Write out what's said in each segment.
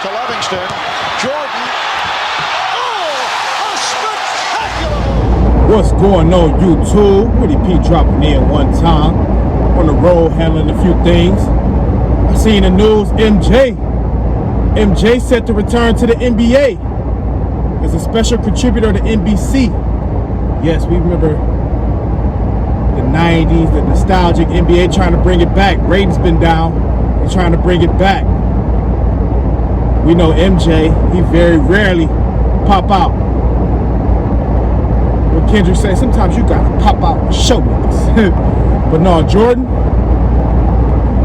to Livingston. Jordan. Oh, a spectacular! What's going on, YouTube? Witty P dropping in one time. On the road, handling a few things. I seen the news, MJ set to return to the NBA as a special contributor to NBC. Yes, we remember the 90s, the nostalgic NBA trying to bring it back. Ratings been down. They're trying to bring it back. We know MJ, he very rarely pop out. What Kendrick said, sometimes you gotta pop out and show niggas. But no, Jordan,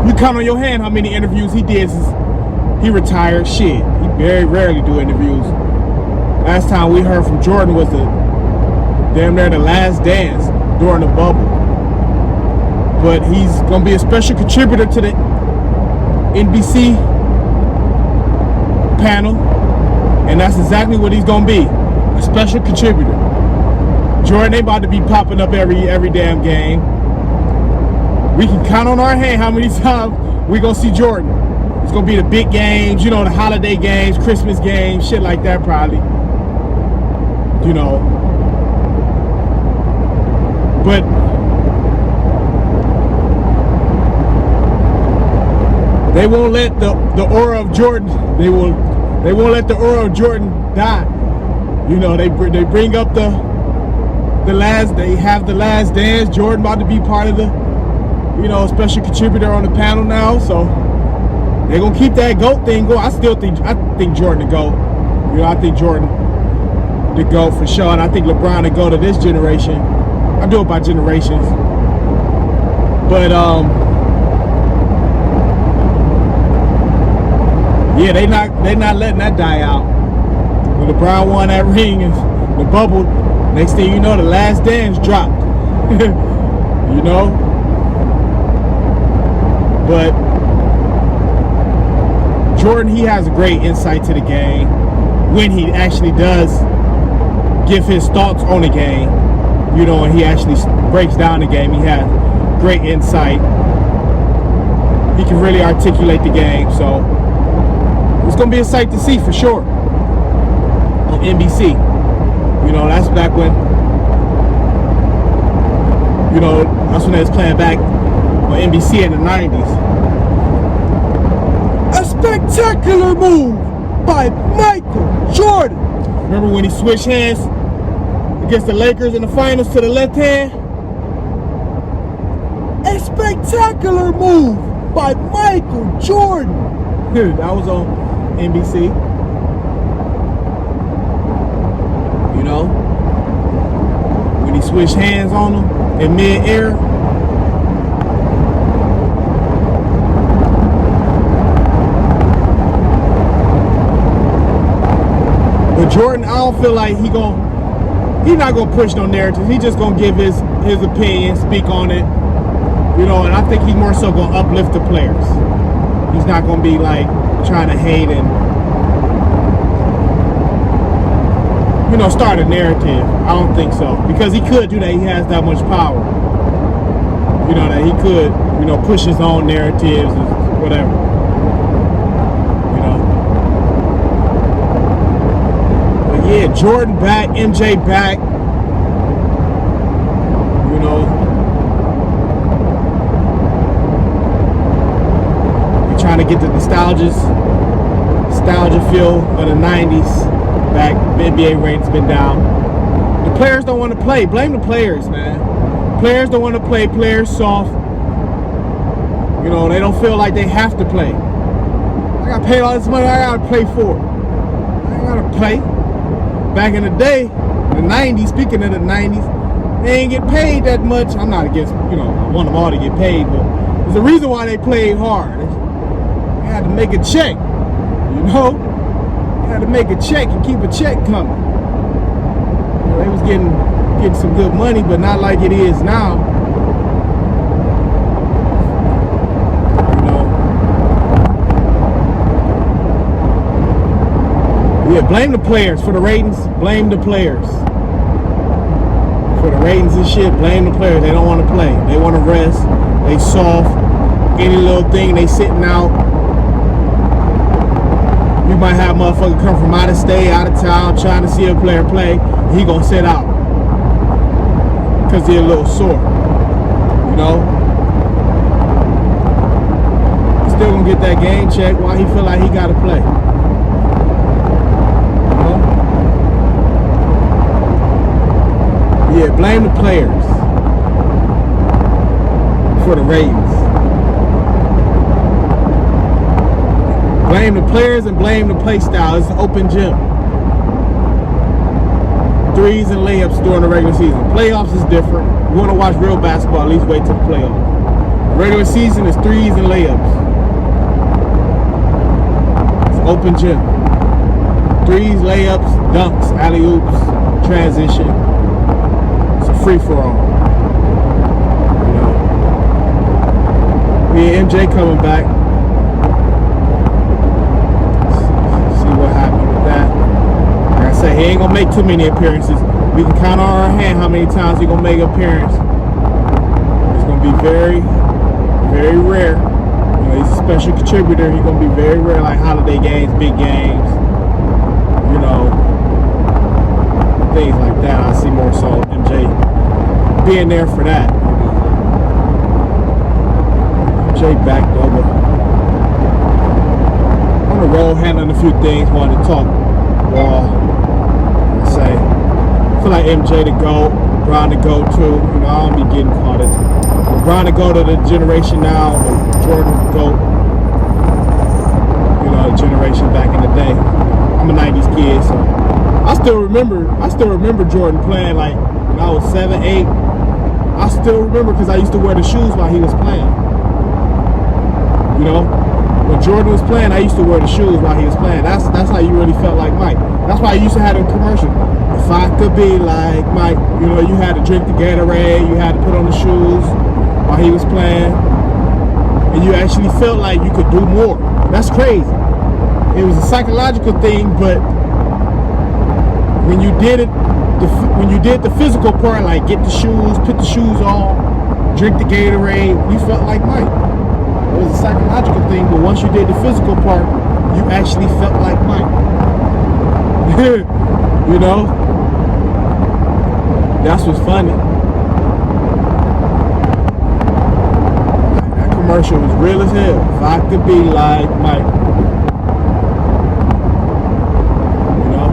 you count on your hand how many interviews he did since he retired. Shit, he very rarely do interviews. Last time we heard from Jordan was damn near the last dance during the bubble. But he's gonna be a special contributor to the NBC panel, and that's exactly what he's gonna be, a special contributor. Jordan ain't about to be popping up every damn game. We can count on our hand how many times we gonna see Jordan. It's gonna be the big games, you know, the holiday games, Christmas games, shit like that probably. You know. But they won't let the aura of Jordan, they won't let the aura of Jordan die. You know, they bring up the last, they have the last dance. Jordan about to be part of the, you know, special contributor on the panel now, so they're gonna keep that GOAT thing going. I think Jordan the GOAT. You know, I think Jordan the GOAT for sure, and I think LeBron the GOAT of this generation. I do it by generations. But yeah, they not letting that die out. When LeBron won that ring and the bubble, next thing you know, the last dance dropped. You know? But Jordan, he has a great insight to the game when he actually does give his thoughts on the game. You know, and he actually breaks down the game. He has great insight. He can really articulate the game. So it's going to be a sight to see for sure on NBC. You know, that's back when, you know, that's when they was playing back on NBC in the 90s. A spectacular move by Michael Jordan. Remember when he switched hands against the Lakers in the finals to the left hand? A spectacular move by Michael Jordan. That was on NBC. You know, when he switched hands on him in mid-air. But Jordan, I don't feel like he's not gonna push no narrative. He's just gonna give his opinion, speak on it. You know, and I think he's more so gonna uplift the players. He's not gonna be like trying to hate and, you know, start a narrative. I don't think so. Because he could do that. He has that much power. You know, that he could, you know, push his own narratives and whatever. You know. But yeah, Jordan back, MJ back. You know. We're trying to get the nostalgia feel of the 90s back. The NBA ratings been down. The players don't want to play. Blame the players, man. Players don't want to play. Players soft. You know, they don't feel like they have to play. I got paid all this money, I gotta play for it. I ain't gotta play. Back in the day, the 90s, speaking of the 90s, they ain't get paid that much. I'm not against, you know, I want them all to get paid, but there's a reason why they played hard. They had to make a check, you know? They had to make a check and keep a check coming. You know, they was getting some good money, but not like it is now. You know. Yeah, blame the players for the ratings. Blame the players for the ratings and shit. Blame the players. They don't want to play. They want to rest. They soft. Any little thing, they sitting out. might have a motherfucker come from out of state, out of town, trying to see a player play. He gonna sit out because they're a little sore. You know, he's still gonna get that game check while he feel like he gotta play. You know? Yeah, blame the players for the ratings. Blame the players and blame the play style. It's an open gym. Threes and layups during the regular season. Playoffs is different. You want to watch real basketball, at least wait till the playoffs. The regular season is threes and layups. It's an open gym. Threes, layups, dunks, alley-oops, transition. It's a free-for-all. You know? Yeah, MJ coming back. He ain't gonna make too many appearances. We can count on our hand how many times he gonna make an appearance. It's gonna be very, very rare. You know, he's a special contributor. He's gonna be very rare, like holiday games, big games, you know, things like that. I see more so MJ being there for that. MJ backed over on the road, handling a few things. Wanted to talk. I feel like MJ to go, LeBron to go too. You know, I don't be getting caught in. LeBron to go to the generation now, or Jordan to go. You know, the generation back in the day. I'm a '90s kid, so I still remember Jordan playing like when I was 7, 8. I still remember because I used to wear the shoes while he was playing. You know, when Jordan was playing, I used to wear the shoes while he was playing. That's how you really felt like Mike. That's why I used to have a commercial. If I could be like Mike, you know, you had to drink the Gatorade, you had to put on the shoes while he was playing, and you actually felt like you could do more. That's crazy. It was a psychological thing, but when you did it, when you did the physical part, like get the shoes, put the shoes on, drink the Gatorade, you felt like Mike. It was a psychological thing, but once you did the physical part, you actually felt like Mike. You know? That's what's funny. That commercial was real as hell. If I could be like Mike. You know?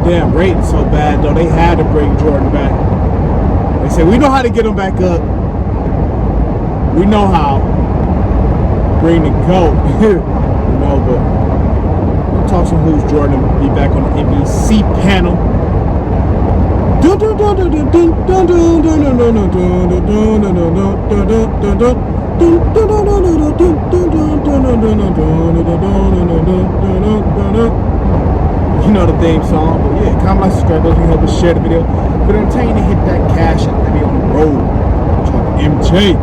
Damn ratings so bad though, they had to bring Jordan back. They said we know how to get him back up. We know how. Bring the GOAT. You know, but we'll talk some who's Jordan be back on the NBC panel. You know the theme song, but yeah, comment, like, subscribe, those who help us share the video. But entertain and hit that cash and let me on the road. Talk MJ.